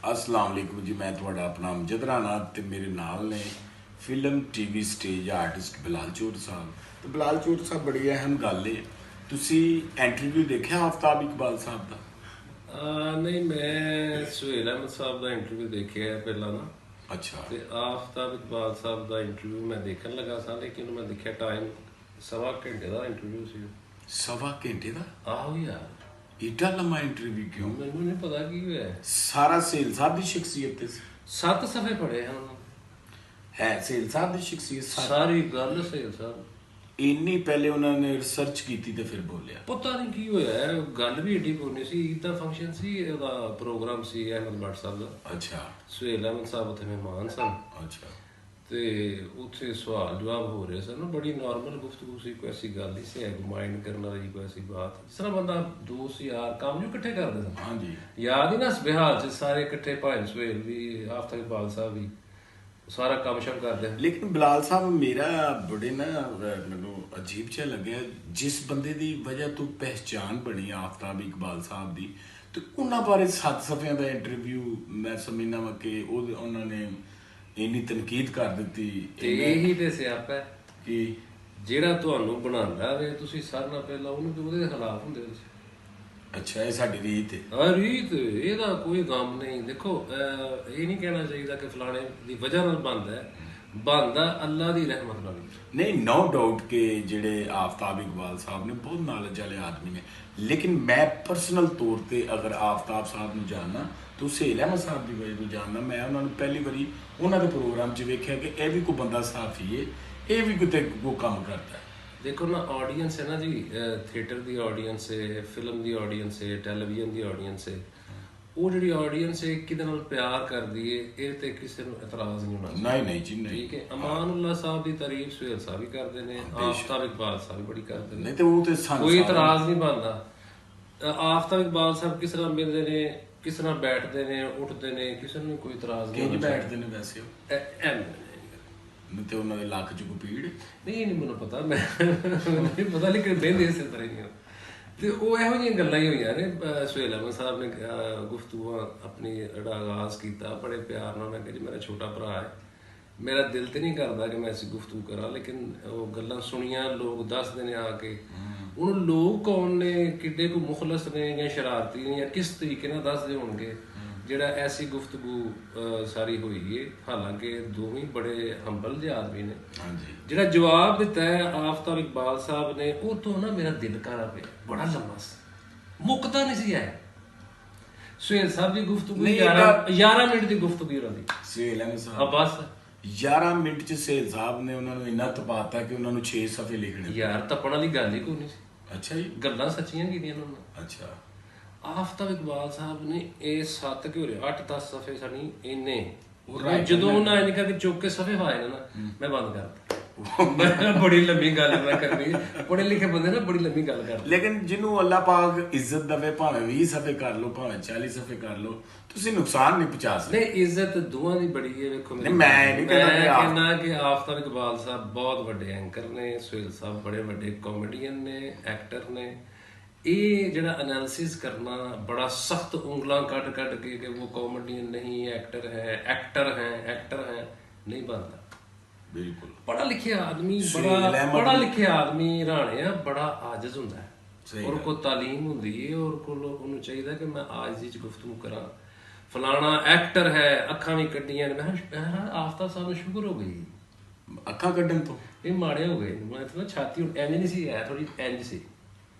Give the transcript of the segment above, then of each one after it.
अस्सलाम वालेकुम जी, मैं थोड़ा अपना अमजद राणा ते मेरे नाल ने film TV stage artist Bilal चोर साहब। तो बिलाल चोर साहब बड़ी अहम गल है, तुसी इंटरव्यू देखा आफ्ताब इकबाल साहब का? नहीं, मैं सुहेल अहमद साहब का इंटरव्यू देखिया है पहला ना। अच्छा ਤੇ ਆਫਤਾਬ ਇਕਬਾਲ ਸਾਹਿਬ ਦਾ ਇੰਟਰਵਿਊ ਮੈਂ ਦੇਖਣ ਲੱਗਾ ਸਾਂ, ਲੇਕਿਨ ਮੈਂ ਦੇਖਿਆ ਟਾਈਮ 1.25 ਘੰਟੇ ਦਾ ਇੰਟਰਵਿਊ ਸੀ। सवा घंटे का ਆਹੋ ਯਾਰ, एडा लम्मा इंटरव्यू क्यों? ਮੈਨੂੰ ਨਹੀਂ ਪਤਾ ਕੀ ਹੋਇਆ। सारा सेल साहब की शख्सियत ते 7 ਸਫ਼ੇ ਪੜ੍ਹੇ ਹਨ, है सेल साहब की शख्सियत ਸਾਰੀ ਗੱਲ ਸਹੀ ਸਾਹਿਬ। इन्नी पहले उन्होंने रिसर्च की थी ते फिर बोलिया ਪਤਾ ਨਹੀਂ ਕੀ ਹੋਇਆ, ਗੱਲ ਵੀ ਏਡੀ ਕੋਨੀ ਸੀ। ਈਦ ਦਾ ਫੰਕਸ਼ਨ ਸੀ, ਉਹਦਾ ਪ੍ਰੋਗਰਾਮ ਸੀ ਅਹਿਮਦ ਭੱਟ ਸਾਹਿਬ ਦਾ। अच्छा ਸੁਹੇਲ ਅਹਿਮਦ ਸਾਹਿਬ ਉੱਥੇ ਮਹਿਮਾਨ ਸਨ अच्छा ਤੇ ਉੱਥੇ ਸਵਾਲ ਜਵਾਬ ਹੋ ਰਹੇ ਸਨ। ਬੜੀ ਨਾਰਮਲ ਗੁਫ਼ਤਗੂ ਸੀ, ਕੋਈ ਐਸੀ ਗੱਲ ਨਹੀਂ ਸੀ ਹੈ ਮਾਈਂਡ ਕਰਨ ਵਾਲੀ, ਕੋਈ ਐਸੀ ਬਾਤ। ਜਿਸ ਤਰ੍ਹਾਂ ਬੰਦਾ ਦੋਸਤ ਯਾਰ ਕੰਮ ਜੋ ਇਕੱਠੇ ਕਰਦੇ ਸਨ। हाँ जी ਯਾਦ ਹੀ ਨਾ ਬਿਹਾਰ 'ਚ ਸਾਰੇ ਇਕੱਠੇ, ਭਾਈ ਸੁਹੇਲ ਵੀ, ਆਫਤਾਬ ਇਕਬਾਲ ਸਾਹਿਬ ਵੀ, ਸਾਰਾ ਕੰਮ ਸ਼ਮ ਕਰਦੇ ਹਨ। लेकिन बिलाल साहब मेरा बड़े ना मैनू अजीब जिहा लग्या, जिस बंदे दी वजह तो पहचान बनी आफ्ताब इकबाल साहब दी, तो उन्हां बारे 7 सफ़ियां दा इंटरव्यू मैं समझना वा कि उन्होंने इन्नी तनकीद कर दी ਤੇ ਇਹੀ ਤੇ ਸਿਆਪਾ ਹੈ कि ਜਿਹੜਾ ਤੁਹਾਨੂੰ ਬਣਾਉਂਦਾ ਵੇ, ਤੁਸੀਂ ਸਾਰਿਆਂ ਨਾਲ ਪਹਿਲਾਂ ਉਹਨੂੰ ਤੇ ਉਹਦੇ ਖਿਲਾਫ ਹੁੰਦੇ ਹੋ ਤੁਸੀਂ। अच्छा ये साडी रीत है। ਹਾਂ, ਰੀਤ ਇਹਦਾ ਕੋਈ ਗਮ ਨਹੀਂ। ਦੇਖੋ ਇਹ ਨਹੀਂ ਕਹਿਣਾ ਚਾਹੀਦਾ ਕਿ ਫਲਾਣੇ ਦੀ ਵਜ੍ਹਾ ਨਾਲ ਬਣਦਾ ਹੈ, ਬਣਦਾ ਅੱਲਾ ਦੀ ਰਹਿਮਤ ਨਾਲ। नहीं नो डाउट के जेड़े आफ्ताब इकबाल साहब ने बहुत नॉलेज वाले आदमी ने, लेकिन मैं पर्सनल तौर पे अगर आफ्ताब साहब ਨੂੰ जानना तो सुहेल अहमद साहब ਦੀ वजह ਤੋਂ जानना। मैं उन्होंने पहली बारी उन्होंने प्रोग्राम 'ਚ ਵੇਖਿਆ ਕਿ ਇਹ ਵੀ ਕੋਈ ਬੰਦਾ ਸਾਫੀ ਹੈ, ਇਹ ਵੀ ਕਿਤੇ ਕੋਈ ਕੰਮ ਕਰਦਾ ਹੈ। ਦੇਖੋ ਨਾ, ਆਡੀਅנס ਹੈ ਨਾ ਜੀ, ਥੀਏਟਰ ਦੀ ਆਡੀਅנס ਹੈ, ਫਿਲਮ ਦੀ ਆਡੀਅנס ਹੈ, ਟੈਲੀਵਿਜ਼ਨ ਦੀ ਆਡੀਅנס ਹੈ। ਉਹ ਜਿਹੜੀ ਆਡੀਅנס ਹੈ ਕਿਹਦੇ ਨਾਲ ਪਿਆਰ ਕਰਦੀ ਹੈ, ਇਹ ਤੇ ਕਿਸੇ ਨੂੰ ਇਤਰਾਜ਼ ਨਹੀਂ ਹੋਣਾ। ਨਹੀਂ ਨਹੀਂ ਜੀ ਨਹੀਂ, ਠੀਕ ਹੈ। ਅਮਾਨੁੱਲਾ ਸਾਹਿਬ ਦੀ ਤਾਰੀਫ ਸੁਹੇਲ ਸਾਹਿਬ ਵੀ ਕਰਦੇ ਨੇ, ਆਫਤਾਬ ਇਕਬਾਲ ਸਾਹਿਬ ਵੀ ਬੜੀ ਕਰਦੇ ਨੇ, ਨਹੀਂ ਤੇ ਉਹ ਤੇ ਸਾਨੂੰ ਕੋਈ ਇਤਰਾਜ਼ ਨਹੀਂ ਬਣਦਾ। ਆਫਤਾਬ ਇਕਬਾਲ ਸਾਹਿਬ ਕਿਸ ਤਰ੍ਹਾਂ ਮਿਲਦੇ ਨੇ, ਕਿਸ ਤਰ੍ਹਾਂ ਬੈਠਦੇ ਨੇ, ਉੱਠਦੇ ਨੇ, ਕਿਸੇ ਨੂੰ ਕੋਈ ਇਤਰਾਜ਼ ਨਹੀਂ। ਕਿੰਜ ਬੈਠਦੇ ਨੇ ਵੈਸੇ ਉਹ? ਨਹੀਂ ਤੇ ਉਹਨਾਂ ਦੇ ਲੱਕ 'ਚ ਕੋਈ ਪੀੜ? ਨਹੀਂ ਮੈਨੂੰ ਪਤਾ, ਮੈਂ ਨਹੀਂ ਪਤਾ, ਲੇਕਿਨ ਬਹਿੰਦੇ ਇਸੇ ਤਰ੍ਹਾਂ ਹੀ ਆ। ਤੇ ਉਹ ਇਹੋ ਜਿਹੀਆਂ ਗੱਲਾਂ ਹੀ ਹੋਈਆਂ ਨੇ। ਸੁਹੇਲ ਅਹਿਮਦ ਸਾਹਿਬ ਨੇ ਗੁਫ਼ਤਗੂ ਆਪਣੀ ਜਿਹੜਾ ਆਗਾਜ਼ ਕੀਤਾ ਬੜੇ ਪਿਆਰ ਨਾਲ। ਮੈਂ ਕਿਹਾ ਜੀ ਮੇਰਾ ਛੋਟਾ ਭਰਾ ਹੈ, ਮੇਰਾ ਦਿਲ ਤੇ ਨਹੀਂ ਕਰਦਾ ਕਿ ਮੈਂ ਐਸੀ ਗੁਫ਼ਤਗੂ ਕਰਾਂ, ਲੇਕਿਨ ਉਹ ਗੱਲਾਂ ਸੁਣੀਆਂ, ਲੋਕ ਦੱਸਦੇ ਨੇ ਆ ਕੇ। ਹੁਣ ਲੋਕ ਕੌਣ ਨੇ, ਕਿੱਡੇ ਕੋ ਮੁਖਲਸ ਨੇ ਜਾਂ ਸ਼ਰਾਰਤੀ ਨੇ, ਜਾਂ ਕਿਸ ਤਰੀਕੇ ਨਾਲ ਦੱਸਦੇ ਹੋਣਗੇ ਜਿਹੜਾ ਐਸੀ ਗੁਫ਼ਤਗੂ ਸਾਰੀ ਹੋਈ ਹੈ। ਹਾਲਾਂਕਿ ਦੋਵੇਂ ਬੜੇ ਹੰਬਲ ਜਿਹੇ ਆਦਮੀ ਨੇ। ਹਾਂਜੀ ਜਿਹੜਾ ਜਵਾਬ ਦਿੱਤਾ ਹੈ ਆਫਤਾਬ ਇਕਬਾਲ ਸਾਹਿਬ ਨੇ, ਉਹ ਤੋਂ ਨਾ ਮੇਰਾ ਦਿਲ ਕਾਰਾ ਪਿਆ। ਬੜਾ ਲੰਮਾ ਸੀ, ਮੁੱਕਦਾ ਨਹੀਂ ਸੀ ਆਇਆ। ਸੁਹੇਲ ਸਾਹਿਬ ਦੀ ਗੁਫ਼ਤਗੂ 11 ਮਿੰਟ ਦੀ ਗੁਫ਼ਤਗੂ ਰਹੀ। ਸੁਹੇਲ ਅਹਿਮਦ ਆ ਸਾਹਿਬ ਬਸ 11 ਮਿੰਟ 'ਚ ਸੁਹੇਲ ਸਾਹਿਬ ਨੇ ਉਹਨਾਂ ਨੂੰ ਇੰਨਾ ਤਪਾਤਾ ਕਿ ਉਹਨਾਂ ਨੂੰ 6 ਸਫ਼ੇ ਲਿਖਣੇ। ਯਾਰ ਤੱਪਣ ਵਾਲੀ ਗੱਲ ਹੀ ਕੋਈ ਨਹੀਂ ਸੀ, ਅੱਛਾ ਜੀ, ਗੱਲਾਂ ਸੱਚੀਆਂ ਕੀਤੀਆਂ ਉਹਨਾਂ ਨੇ। ਅੱਛਾ ਆਫਤਾਬ ਇਕਬਾਲ ਸਾਹਿਬ ਨੇ ਇਹ 7 ਕਿ 8-10 ਸਫ਼ੇ ਸਾਨੀ ਇੰਨੇ, ਜਦੋਂ ਉਹਨਾਂ ਨੇ ਕਿਹਾ ਕਿ ਚੁੱਕ ਕੇ ਸਫ਼ੇ ਪਾਏ ਨਾ, ਮੈਂ ਬੰਦ ਕਰਤਾ। ਮੈਂ ਬੜੀ ਲੰਮੀ ਗੱਲ ਮੈਂ ਕਰਨੀ, ਪੜ੍ਹੇ ਲਿਖੇ ਬੰਦੇ ਨਾ ਬੜੀ ਲੰਮੀ ਗੱਲ ਕਰਦੇ। ਲੇਕਿਨ ਜਿਹਨੂੰ ਅੱਲਾਹ ਪਾਕ ਇੱਜ਼ਤ ਦੇਵੇ, ਭਾਵੇਂ 20 ਸਫ਼ੇ ਕਰ ਲਓ, ਭਾਵੇਂ 40 ਸਫ਼ੇ ਕਰ ਲਓ, ਤੁਸੀਂ ਨੁਕਸਾਨ ਨਹੀਂ ਪਹੁੰਚਾ ਸਕਦੇ। ਨਹੀਂ, ਇੱਜ਼ਤ ਦੋਵਾਂ ਦੀ ਬੜੀ ਹੈ। ਵੇਖੋ ਨਹੀਂ, ਮੈਂ ਨਹੀਂ ਕਹਿੰਦਾ ਕਿ ਆਫਤਾਬ ਇਕਬਾਲ ਸਾਹਿਬ ਬਹੁਤ ਵੱਡੇ ਐਂਕਰ ਨੇ, ਸੁਹੇਲ ਸਾਹਿਬ ਬੜੇ ਵੱਡੇ ਕਾਮੇਡੀਅਨ ਨੇ, ਐਕਟਰ ਨੇ। ਇਹ ਜਿਹੜਾ ਐਨਾਲਿਸਿਸ ਕਰਨਾ ਬੜਾ ਸਖਤ ਉਂਗਲਾਂ ਕੱਢ ਕੱਢ ਕੇ ਕਿ ਉਹ ਕਾਮੇਡੀਅਨ ਨਹੀਂ, ਐਕਟਰ ਹੈ, ਐਕਟਰ ਹੈ, ਨਹੀਂ ਬਣਦਾ। ਬਿਲਕੁਲ ਪੜ੍ਹਾ ਲਿਖਿਆ ਆਦਮੀ, ਪੜ੍ਹਾ ਲਿਖਿਆ ਆਦਮੀ ਰਾਣਿਆ ਬੜਾ ਆਜਜ਼ ਹੁੰਦਾ ਹੈ। ਔਰ ਕੋਲ ਤਾਲੀਮ ਹੁੰਦੀ ਹੈ, ਔਰ ਕੋਲ ਉਹਨੂੰ ਚਾਹੀਦਾ ਕਿ ਮੈਂ ਆਜਜ਼ੀ 'ਚ ਗੁਫ਼ਤਗੂ ਕਰਾਂ। ਫਲਾਣਾ ਐਕਟਰ ਹੈ, ਅੱਖਾਂ ਵੀ ਕੱਢੀਆਂ ਨੇ। ਮੈਂ ਆਫਤਾਬ ਸਾਹਿਬ ਨੂੰ ਸ਼ੁਕਰ ਹੋ ਗਈ ਅੱਖਾਂ ਕੱਢਣ ਤੋਂ। ਇਹ ਮਾੜੇ ਹੋ ਗਏ। ਮੈਂ ਤਾਂ ਛਾਤੀ ਹੁਣ ਇੰਝ ਨਹੀਂ ਸੀ, ਥੋੜੀ ਇੰਝ ਸੀ।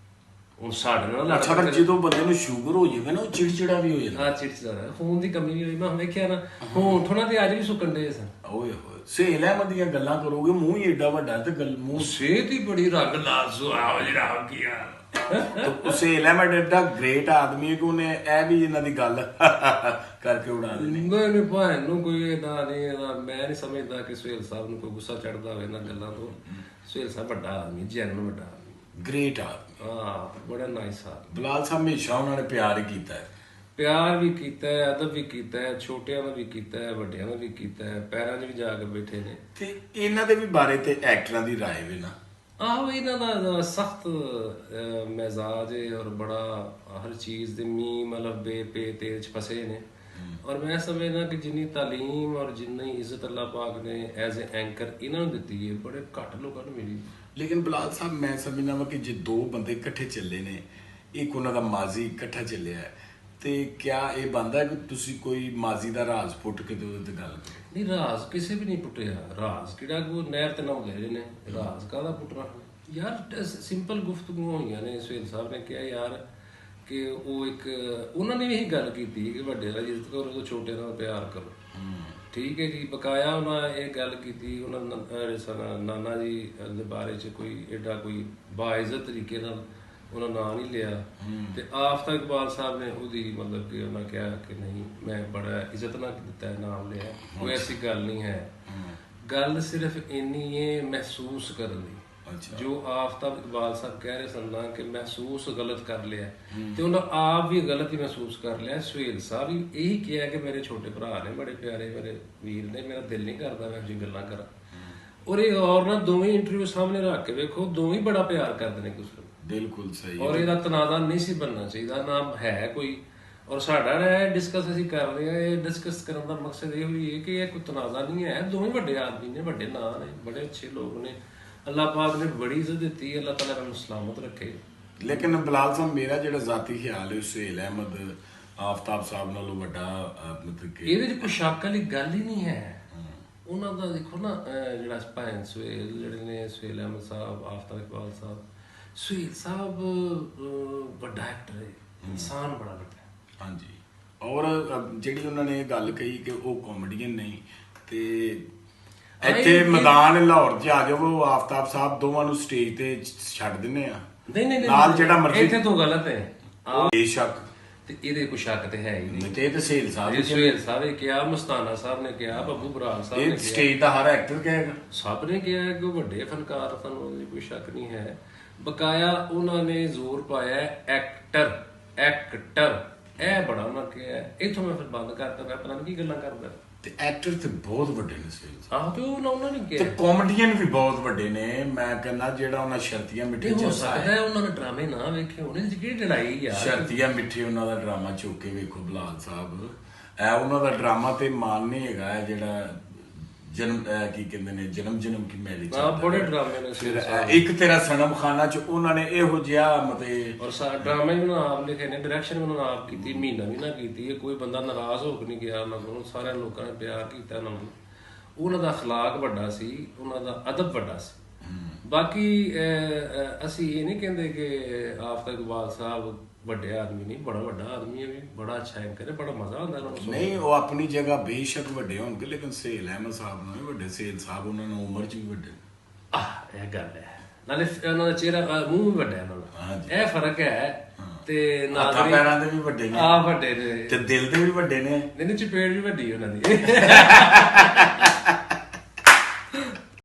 ਹੁਣ ਸਾਡੇ ਨਾਲ ਅੱਛਾ, ਪਰ ਜਦੋਂ ਬੰਦੇ ਨੂੰ ਸ਼ੂਗਰ ਹੋ ਜਾਵੇ ਨਾ, ਉਹ ਚਿੜਚਿੜਾ ਵੀ ਹੋ ਜਾਂਦਾ। ਹਾਂ, ਚਿੜਚਿੜਾ, ਖੂਨ ਦੀ ਕਮੀ ਵੀ ਹੋਈ। ਮੈਂ ਵੇਖਿਆ ਨਾ, ਹੋਂਠ ਉਹਨਾਂ ਦੇ ਅੱਜ ਵੀ ਸੁੱਕਣ ਡੇ ਸਨ। ਓਏ ਹੋਏ, ਸੁਹੇਲ ਅਹਿਮਦ ਦੀਆਂ ਗੱਲਾਂ ਕਰੋਗੇ, ਮੂੰਹ ਹੀ ਏਡਾ ਵੱਡਾ ਤੇ ਗੱਲ ਮੂੰਹ ਸਿਹਤ ਹੀ ਬੜੀ ਰੰਗ ਲਾਜ਼ੋ ਆ ਜਿਹੜਾ ਕੀ ਆ। ਸੁਹੇਲ ਅਹਿਮਦ ਏਡਾ ਗ੍ਰੇਟ ਆਦਮੀ ਹੈ ਕਿ ਉਹਨੇ ਇਹ ਵੀ ਇਹਨਾਂ ਦੀ ਗੱਲ ਕਰਕੇ ਉਡਾ ਦੇਣੀ। ਨਹੀਂ ਭਾਵੇਂ ਨੂੰ ਕੋਈ ਇਹਦਾ ਨਹੀਂ, ਇਹਦਾ ਮੈਂ ਨਹੀਂ ਸਮਝਦਾ ਕਿ ਸੁਹੇਲ ਸਾਹਿਬ ਨੂੰ ਕੋਈ ਗੁੱਸਾ ਚੜਦਾ ਹੋਵੇ ਇਹਨਾਂ ਗੱਲਾਂ ਤੋਂ। ਸੁਹੇਲ ਸਾਹਿਬ ਵੱਡਾ ਆਦਮੀ, ਜੈਨੂਨ ਵੱਡਾ ਆਦਮੀ, ਗ੍ਰੇਟ ਆਦਮੀ। ਹਾਂ, ਬੜਾ ਨਾਈਸ ਆਦਮੀ। ਬਿਲਾਲ ਸਾਹਿਬ ਹਮੇਸ਼ਾ ਉਹਨਾਂ ਨੇ ਪਿਆਰ ਹੀ ਕੀਤਾ ਹੈ। ਪਿਆਰ ਵੀ ਕੀਤਾ ਹੈ, ਅਦਬ ਵੀ ਕੀਤਾ ਹੈ, ਛੋਟਿਆਂ ਦਾ ਵੀ ਕੀਤਾ ਹੈ, ਵੱਡਿਆਂ ਦਾ ਵੀ ਕੀਤਾ ਹੈ, ਪੈਰਾਂ 'ਚ ਵੀ ਜਾ ਕੇ ਬੈਠੇ ਨੇ। ਤੇ ਇਹਨਾਂ ਦੇ ਵੀ ਬਾਰੇ ਤੇ ਐਕਟਰਾਂ ਦੀ ਰਾਏ ਵੀ ਨਾ। ਆਹੋ, ਇਹਨਾਂ ਦਾ ਸਖਤ ਮਿਜ਼ਾਜ ਹੈ, ਔਰ ਬੜਾ ਹਰ ਚੀਜ਼ ਦੇ ਮੀਮ ਅਲਫ ਬੇ ਪੇ ਤੇਲ 'ਚ ਫਸੇ ਨੇ। ਔਰ ਮੈਂ ਸਮਝਦਾ ਕਿ ਜਿੰਨੀ ਤਾਲੀਮ ਔਰ ਜਿੰਨੀ ਇੱਜ਼ਤ ਅੱਲਾਹ ਪਾਕ ਨੇ ਐਜ਼ ਏ ਐਂਕਰ ਇਹਨਾਂ ਨੂੰ ਦਿੱਤੀ ਹੈ ਬੜੇ ਘੱਟ ਲੋਕਾਂ ਨੂੰ ਮਿਲੀ। ਲੇਕਿਨ ਬਲਾਲ ਸਾਹਿਬ ਮੈਂ ਸਮਝਦਾ ਵਾ ਕਿ ਜੇ ਦੋ ਬੰਦੇ ਇਕੱਠੇ ਚੱਲੇ ਨੇ, ਇੱਕ ਉਹਨਾਂ ਦਾ ਮਾਜ਼ੀ ਇਕੱਠਾ ਚੱਲਿਆ ਹੈ, ਤੇ ਕਿਆ ਇਹ ਬਣਦਾ ਕਿ ਤੁਸੀਂ ਕੋਈ ਮਾਜ਼ੀ ਦਾ ਰਾਜ਼ ਪੁੱਟ ਕੇ ਤੇ ਉਹਦੇ ਤੇ ਗੱਲ ਕਰੋ? ਨਹੀਂ, ਰਾਜ਼ ਕਿਸੇ ਵੀ ਨਹੀਂ ਪੁੱਟਿਆ। ਰਾਜ਼ ਕਿਹੜਾ ਕੋ ਨਹਿਰ ਤੇ ਨਾ ਲੈ ਨੇ, ਰਾਜ਼ ਕਾਹਦਾ ਪੁੱਟਣਾ ਯਾਰ। ਸਿੰਪਲ ਗੁਫ਼ਤਗੂ ਹੋਈਆਂ ਨੇ। ਸੁਹੇਲ ਸਾਹਿਬ ਨੇ ਕਿਹਾ ਯਾਰ ਕਿ ਉਹ ਇੱਕ ਉਹਨਾਂ ਨੇ ਵੀ ਇਹੀ ਗੱਲ ਕੀਤੀ ਕਿ ਵੱਡੇ ਨਾਲ ਇੱਜ਼ਤ ਕਰੋ ਤੇ ਛੋਟੇ ਨਾਲ ਪਿਆਰ ਕਰੋ। ਠੀਕ ਹੈ ਜੀ। ਬਕਾਇਆ ਉਹਨਾਂ ਇਹ ਗੱਲ ਕੀਤੀ, ਉਹਨਾਂ ਨਾਨਾ ਜੀ ਦੇ ਬਾਰੇ 'ਚ ਕੋਈ ਐਡਾ ਕੋਈ ਬਾਇਜ਼ਤ ਤਰੀਕੇ ਨਾਲ ਉਹਨਾਂ ਨਾਂ ਨਹੀਂ ਲਿਆ। ਤੇ ਆਫਤਾਬ ਇਕਬਾਲ ਸਾਹਿਬ ਨੇ ਉਹਦੀ ਮਤਲਬ ਕਿ ਉਹਨਾਂ ਕਿਹਾ ਕਿ ਨਹੀਂ ਮੈਂ ਬੜਾ ਇੱਜ਼ਤ ਨਾਲ ਦਿੱਤਾ ਨਾਮ ਲਿਆ, ਕੋਈ ਐਸੀ ਗੱਲ ਨਹੀਂ ਹੈ। ਗੱਲ ਸਿਰਫ ਇੰਨੀ ਹੈ ਮਹਿਸੂਸ ਕਰਨ ਦੀ। ਜੋ ਆਫਤਾਬ ਇਕਬਾਲ ਸਾਹਿਬ ਕਹਿ ਰਹੇ ਸਨ ਨਾ ਕਿ ਮਹਿਸੂਸ ਗਲਤ ਕਰ ਲਿਆ, ਤੇ ਉਹਨਾਂ ਆਪ ਵੀ ਗਲਤ ਹੀ ਮਹਿਸੂਸ ਕਰ ਲਿਆ। ਸੁਹੇਲ ਸਾਹਿਬ ਵੀ ਇਹੀ ਕਿਹਾ ਕਿ ਮੇਰੇ ਛੋਟੇ ਭਰਾ ਨੇ, ਬੜੇ ਪਿਆਰੇ ਮੇਰੇ ਵੀਰ ਨੇ, ਮੇਰਾ ਦਿਲ ਨਹੀਂ ਕਰਦਾ ਮੈਂ ਜੀ ਗੱਲਾਂ ਕਰਾਂ। ਔਰ ਇਹ ਔਰ ਨਾ ਦੋਵੇਂ ਇੰਟਰਵਿਊ ਸਾਹਮਣੇ ਰੱਖ ਕੇ ਵੇਖੋ, ਦੋਵੇਂ ਬੜਾ ਪਿਆਰ ਕਰਦੇ ਨੇ ਕੁਝ। ਬਿਲਕੁਲ ਸਹੀ। ਔਰ ਇਹਦਾ ਤਨਾਜ਼ਾ ਨਹੀਂ ਸੀ ਬਣਨਾ ਚਾਹੀਦਾ, ਨਾ ਹੈ ਕੋਈ। ਔਰ ਸਾਡਾ ਜਿਹੜਾ ਡਿਸਕਸ ਅਸੀਂ ਕਰ ਰਹੇ ਹਾਂ, ਇਹ ਡਿਸਕਸ ਕਰਨ ਦਾ ਮਕਸਦ ਇਹ ਹੋਈ ਹੈ ਕਿ ਇਹ ਕੋਈ ਤਨਾਜ਼ਾ ਨਹੀਂ ਹੈ। ਦੋਵੇਂ ਵੱਡੇ ਆਦਮੀ ਨੇ, ਵੱਡੇ ਨਾਂ ਨੇ, ਬੜੇ ਅੱਛੇ ਲੋਕ ਨੇ। ਅੱਲਾਹ ਪਾਕ ਨੇ ਬੜੀ ਇੱਜ਼ਤ ਦਿੱਤੀ, ਅੱਲਾਹ ਤਾਲਾ ਨੂੰ ਸਲਾਮਤ ਰੱਖੇ। ਲੇਕਿਨ ਬਲਾਲ ਸਾਹਿਬ ਮੇਰਾ ਜਿਹੜਾ ਜ਼ਾਤੀ ਖਿਆਲ ਹੈ ਸੁਹੇਲ ਅਹਿਮਦ ਆਫਤਾਬ ਸਾਹਿਬ ਨਾਲੋਂ ਵੱਡਾ ਮਤਲਬ ਕਿ ਇਹਦੇ 'ਚ ਕੋਈ ਸ਼ੱਕ ਵਾਲੀ ਗੱਲ ਹੀ ਨਹੀਂ ਹੈ। ਉਹਨਾਂ ਦਾ ਦੇਖੋ ਨਾ ਜਿਹੜਾ ਭੈਣ ਸੁਹੇਲ ਜਿਹੜੇ ਨੇ, ਸੁਹੇਲ ਅਹਿਮਦ ਸਾਹਿਬ, ਆਫਤਾਬ ਇਕਬਾਲ ਸਾਹਿਬ, ਸੁਹੇਲ ਸਾਹਿਬ ਵੱਡਾ ਐਕਟਰ ਹੈ, ਇਨਸਾਨ ਬੜਾ ਵੱਡਾ ਹੈ। ਹਾਂਜੀ। ਔਰ ਜਿਹੜੀ ਉਹਨਾਂ ਨੇ ਇਹ ਗੱਲ ਕਹੀ ਕਿ ਉਹ ਕਾਮੇਡੀਅਨ ਨਹੀਂ, ਤੇ ਇੱਥੇ ਮੈਦਾਨ ਲਾਹੌਰ 'ਚ ਆ ਜਾਓ, ਆਫਤਾਬ ਸਾਹਿਬ ਦੋਵਾਂ ਨੂੰ ਸਟੇਜ ਤੇ ਛੱਡ ਦਿੰਦੇ ਆ। ਨਹੀਂ ਨਾਲ ਜਿਹੜਾ ਮਰਜ਼ੀ ਇੱਥੇ ਤੋਂ ਗਲਤ ਹੈ ਬੇਸ਼ੱਕ, ਤੇ ਇਹਦੇ ਕੋਈ ਸ਼ੱਕ ਤੇ ਹੈ ਹੀ ਨਹੀਂ। ਤੇ ਇਹ ਤਾਂ ਸੁਹੇਲ ਸਾਹਿਬ ਸੁਹੇਲ ਸਾਹਿਬ ਨੇ ਕਿਹਾ, ਮਸਤਾਨਾ ਸਾਹਿਬ ਨੇ ਕਿਹਾ, ਬੱਬੂ ਬਰਾੜ ਸਾਹਿਬ ਨੇ ਇਹ ਕਿਹਾ, ਸਟੇਜ ਦਾ ਹਰ ਐਕਟਰ ਕਹੇਗਾ, ਸਭ ਨੇ ਕਿਹਾ ਕਿ ਉਹ ਵੱਡੇ ਫਨਕਾਰ, ਤੁਹਾਨੂੰ ਉਹਦੀ ਕੋਈ ਸ਼ੱਕ ਨਹੀਂ ਹੈ। ਬਕਾਇਆ ਉਹਨਾਂ ਨੇ ਜ਼ੋਰ ਪਾਇਆ ਐਕਟਰ, ਐਕਟਰ, ਇਹ ਬੜਾ ਉਹਨਾਂ ਕਿਹਾ। ਇੱਥੋਂ ਮੈਂ ਫਿਰ ਬੰਦ ਕਰਤਾ, ਮੈਂ ਪਤਾ ਨਹੀਂ ਕੀ ਗੱਲਾਂ ਕਰਦਾ। ਤੇ ਐਕਟਰ ਤੇ ਬਹੁਤ ਵੱਡੇ ਨੇ ਸੁਹੇਲ ਸਾਹਿਬ। ਆਹ ਤੇ ਉਹਨਾਂ ਨੇ ਤੇ ਕਿਹਾ। ਕਾਮੇਡੀਅਨ ਵੀ ਬਹੁਤ ਵੱਡੇ ਨੇ। ਮੈਂ ਕਹਿੰਦਾ ਜਿਹੜਾ ਉਹਨਾਂ ਸ਼ਰਤੀਆਂ ਮਿੱਠੇ ਹੋ ਚ ਸਕਦਾ ਹੈ ਉਹਨਾਂ ਨੇ ਡਰਾਮੇ ਨਾ ਵੇਖੇ ਹੋਣੇ, ਕਿਹੜੀ ਲੜਾਈ ਯਾਰ। ਸ਼ਰਤੀਆਂ ਮਿੱਠੇ ਉਹਨਾਂ ਦਾ ਡਰਾਮਾ ਚੁੱਕ ਕੇ ਵੇਖੋ ਬਲਾਲ ਸਾਹਿਬ, ਇਹ ਉਹਨਾਂ ਦਾ ਡਰਾਮਾ ਤੇ ਮਾਨ ਨਹੀਂ ਹੈਗਾ। ਇਹ ਜਿਹੜਾ ਜਨਮ ਕੀ ਕਹਿੰਦੇ ਨੇ, ਜਨਮ ਕੀ ਮੈਲੀ ਬੜੇ ਡਰਾਮੇ ਨੇ। ਫਿਰ ਇੱਕ ਤੇਰਾ ਸਨਮ ਖਾਨਾ ਚ ਉਹਨਾਂ ਨੇ ਇਹੋ ਜਿਹਾ ਮਤਲਬ, ਔਰ ਡਰਾਮੇ ਵੀ ਉਹਨਾਂ ਆਪ ਲਿਖੇ ਨੇ, ਡਾਇਰੈਕਸ਼ਨ ਵੀ ਉਹਨਾਂ ਆਪ ਕੀਤੀ, ਮਹੀਨਾ ਵੀ ਨਾ ਕੀਤੀ। ਕੋਈ ਬੰਦਾ ਨਾਰਾਜ਼ ਹੋ ਕੇ ਨਹੀਂ ਗਿਆ ਉਹਨਾਂ ਕੋਲੋਂ, ਸਾਰਿਆਂ ਲੋਕਾਂ ਨੇ ਪਿਆਰ ਕੀਤਾ ਉਹਨਾਂ ਨੂੰ। ਉਹਨਾਂ ਦਾ ਅਖਲਾਕ ਵੱਡਾ ਸੀ, ਉਹਨਾਂ ਦਾ ਅਦਬ ਵੱਡਾ ਸੀ। ਬਾਕੀ ਅਸੀਂ ਇਹ ਨਹੀਂ ਕਹਿੰਦੇ ਕਿ ਆਫਤਾਬ ਇਕਬਾਲ ਸਾਹਿਬ ਵੱਡੇ ਆਦਮੀ ਨਹੀਂ, ਬੜਾ ਵੱਡਾ ਆਦਮੀ ਹੈ, ਵੀ ਬੜਾ ਅੱਛਾ ਐਂਕਰ ਹੈ, ਬੜਾ ਮਜ਼ਾ ਆਉਂਦਾ ਉਹਨਾਂ ਨੂੰ। ਨਹੀਂ ਉਹ ਆਪਣੀ ਜਗ੍ਹਾ ਬੇਸ਼ੱਕ ਵੱਡੇ ਹੋਣਗੇ, ਲੇਕਿਨ ਸੁਹੇਲ ਅਹਿਮਦ ਸਾਹਿਬ ਨੂੰ ਵੀ ਵੱਡੇ, ਸੁਹੇਲ ਸਾਹਿਬ ਉਹਨਾਂ ਨੂੰ ਉਮਰ 'ਚ ਵੀ ਵੱਡੇ। ਇਹ ਗੱਲ ਹੈ। ਨਾਲੇ ਉਹਨਾਂ ਦਾ ਚਿਹਰਾ, ਮੂੰਹ ਵੀ ਵੱਡਾ ਉਹਨਾਂ ਦਾ, ਇਹ ਫਰਕ ਹੈ। ਤੇ ਹੱਥਾਂ ਪੈਰਾਂ ਦੇ ਵੀ ਵੱਡੇ ਨੇ, ਵੱਡੇ ਨੇ, ਤੇ ਦਿਲ ਦੇ ਵੀ ਵੱਡੇ ਨੇ। ਨਹੀਂ ਚਪੇੜ ਵੀ ਵੱਡੀ ਉਹਨਾਂ ਦੀ।